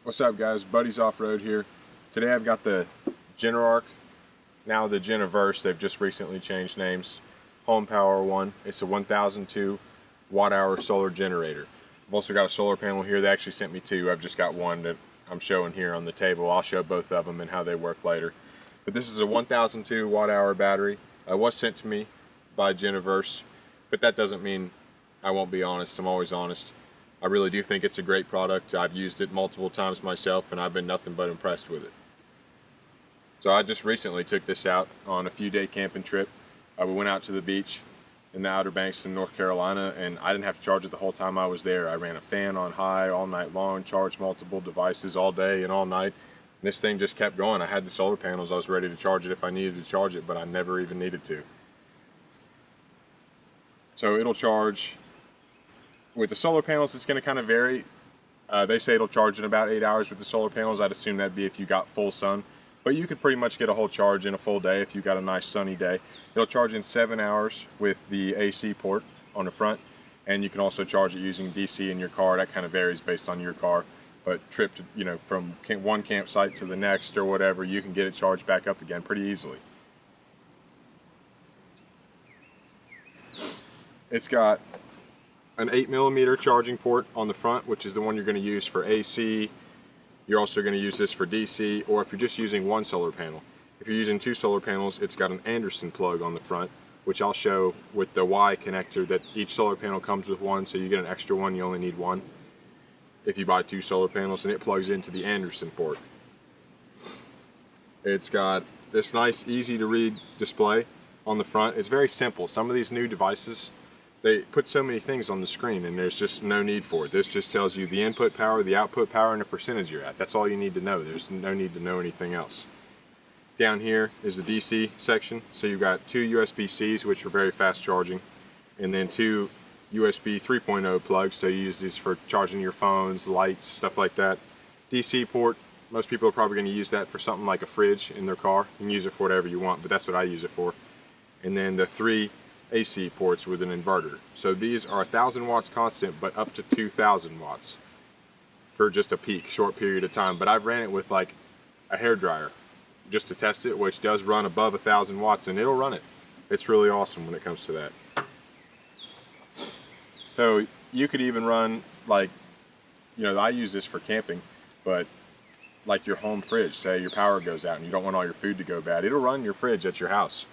What's up, guys? Buddy's Off-Road here. Today I've got the Genearch, now the Geneverse. They've just recently changed names. HomePower one. It's a 1002 watt-hour solar generator. I've also got a solar panel here. They actually sent me two. I've just got one that I'm showing here on the table. I'll show both of them and how they work later. But this is a 1002 watt-hour battery. It was sent to me by Geneverse, but that doesn't mean I won't be honest. I'm always honest. I really do think it's a great product. I've used it multiple times myself and I've been nothing but impressed with it. So I just recently took this out on a few-day camping trip. We went out to the beach in the Outer Banks in North Carolina, and I didn't have to charge it the whole time I was there. I ran a fan on high all night long, charged multiple devices all day and all night. And this thing just kept going. I had the solar panels. I was ready to charge it if I needed to charge it, but I never even needed to. So it'll charge. With the solar panels, it's going to kind of vary. They say it'll charge in about 8 hours with the solar panels. I'd assume that'd be if you got full sun. But you could pretty much get a whole charge in a full day if you got a nice sunny day. It'll charge in 7 hours with the AC port on the front. And you can also charge it using DC in your car. That kind of varies based on your car. But trip to, from one campsite to the next or whatever, you can get it charged back up again pretty easily. It's got an 8mm charging port on the front, which is the one you're going to use for AC. You're also going to use this for DC, or if you're just using one solar panel. If you're using two solar panels, it's got an Anderson plug on the front, which I'll show with the Y connector, that each solar panel comes with one, so you get an extra one, you only need one if you buy two solar panels, and it plugs into the Anderson port. It's got this nice, easy to read display on the front. It's very simple. Some of these new devices, they put so many things on the screen and there's just no need for it. This just tells you the input power, the output power, and the percentage you're at. That's all you need to know. There's no need to know anything else. Down here is the DC section. So you've got two USB-Cs, which are very fast charging, and then two USB 3.0 plugs. So you use these for charging your phones, lights, stuff like that. DC port, most people are probably going to use that for something like a fridge in their car. You can use it for whatever you want, but that's what I use it for. And then the three AC ports with an inverter. So these are 1,000 watts constant, but up to 2,000 watts for just a peak, short period of time. But I've ran it with like a hairdryer just to test it, which does run above 1,000 watts, and it'll run it. It's really awesome when it comes to that. So you could even run like, I use this for camping, but like your home fridge, say your power goes out and you don't want all your food to go bad, it'll run your fridge at your house.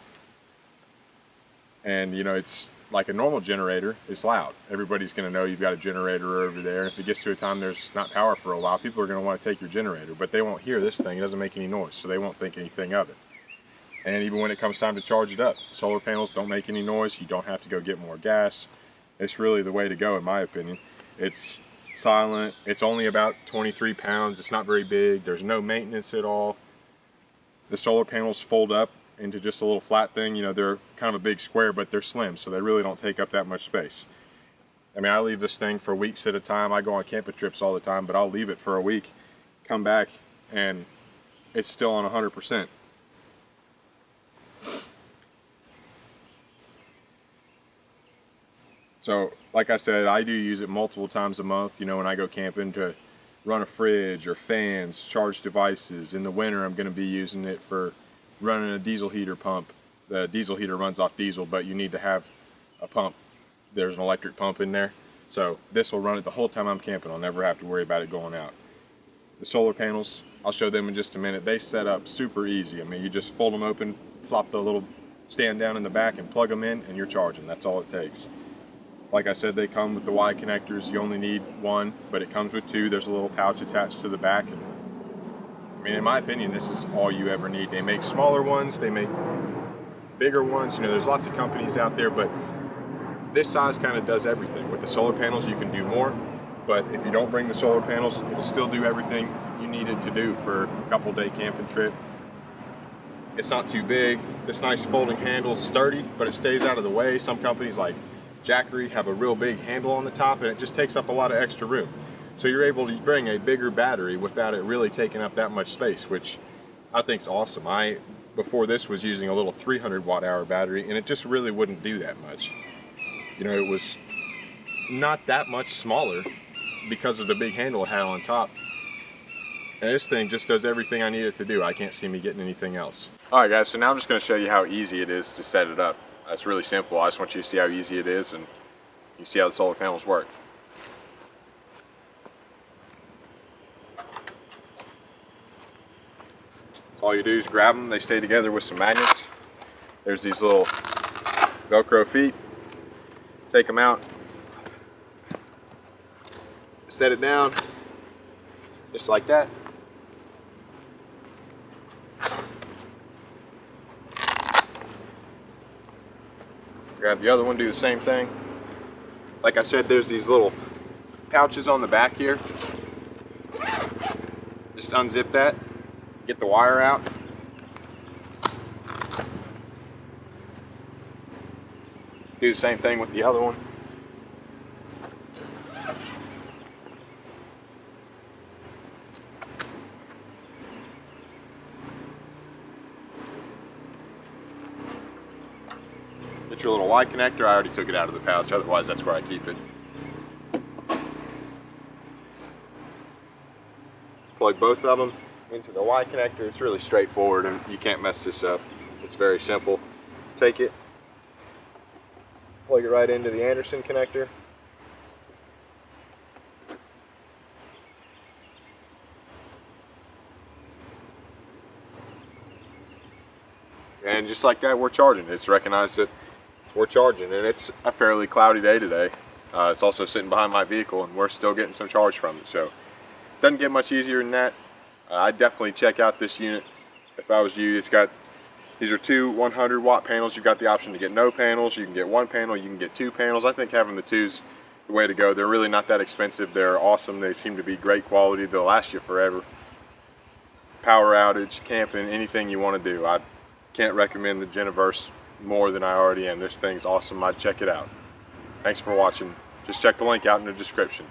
And it's like a normal generator, it's loud. Everybody's going to know you've got a generator over there. If it gets to a time there's not power for a while, people are going to want to take your generator, but they won't hear this thing. It doesn't make any noise, so they won't think anything of it. And even when it comes time to charge it up, solar panels don't make any noise. You don't have to go get more gas. It's really the way to go, in my opinion. It's silent. It's only about 23 pounds. It's not very big. There's no maintenance at all. The solar panels fold up into just a little flat thing. They're kind of a big square, but they're slim, so they really don't take up that much space. I mean, I leave this thing for weeks at a time. I go on camping trips all the time, but I'll leave it for a week, come back, and it's still on 100%. So, like I said, I do use it multiple times a month, when I go camping, to run a fridge or fans, charge devices. In the winter, I'm going to be using it for running a diesel heater pump. The diesel heater runs off diesel, but you need to have a pump. There's an electric pump in there. So this will run it the whole time I'm camping. I'll never have to worry about it going out. The solar panels, I'll show them in just a minute. They set up super easy. I mean, you just fold them open, flop the little stand down in the back and plug them in, and you're charging. That's all it takes. Like I said, they come with the Y connectors. You only need one, but it comes with two. There's a little pouch attached to the back. I mean, in my opinion, this is all you ever need. They make smaller ones, they make bigger ones. There's lots of companies out there, but this size kind of does everything. With the solar panels, you can do more, but if you don't bring the solar panels, it'll still do everything you need it to do for a couple-day camping trip. It's not too big. This nice folding handle's sturdy, but it stays out of the way. Some companies like Jackery have a real big handle on the top, and it just takes up a lot of extra room. So you're able to bring a bigger battery without it really taking up that much space, which I think is awesome. Before this, was using a little 300 watt-hour battery, and it just really wouldn't do that much. It was not that much smaller because of the big handle it had on top. And this thing just does everything I need it to do. I can't see me getting anything else. Alright guys, so now I'm just going to show you how easy it is to set it up. It's really simple. I just want you to see how easy it is and you see how the solar panels work. So all you do is grab them. They stay together with some magnets. There's these little Velcro feet. Take them out. Set it down. Just like that. Grab the other one, do the same thing. Like I said, there's these little pouches on the back here. Just unzip that, get the wire out. Do the same thing with the other one. Get your little Y connector. I already took it out of the pouch, otherwise that's where I keep it. Plug both of them into the Y connector. It's really straightforward and you can't mess this up. It's very simple. Take it, plug it right into the Anderson connector. And just like that, we're charging. It's recognized that we're charging, and it's a fairly cloudy day today. It's also sitting behind my vehicle and we're still getting some charge from it. So it doesn't get much easier than that. I'd definitely check out this unit if I was you. It's got, these are two 100 watt panels. You've got the option to get no panels. You can get one panel, you can get two panels. I think having the two's the way to go. They're really not that expensive. They're awesome. They seem to be great quality. They'll last you forever. Power outage, camping, anything you want to do. I can't recommend the Geneverse more than I already am. This thing's awesome. I'd check it out. Thanks for watching. Just check the link out in the description.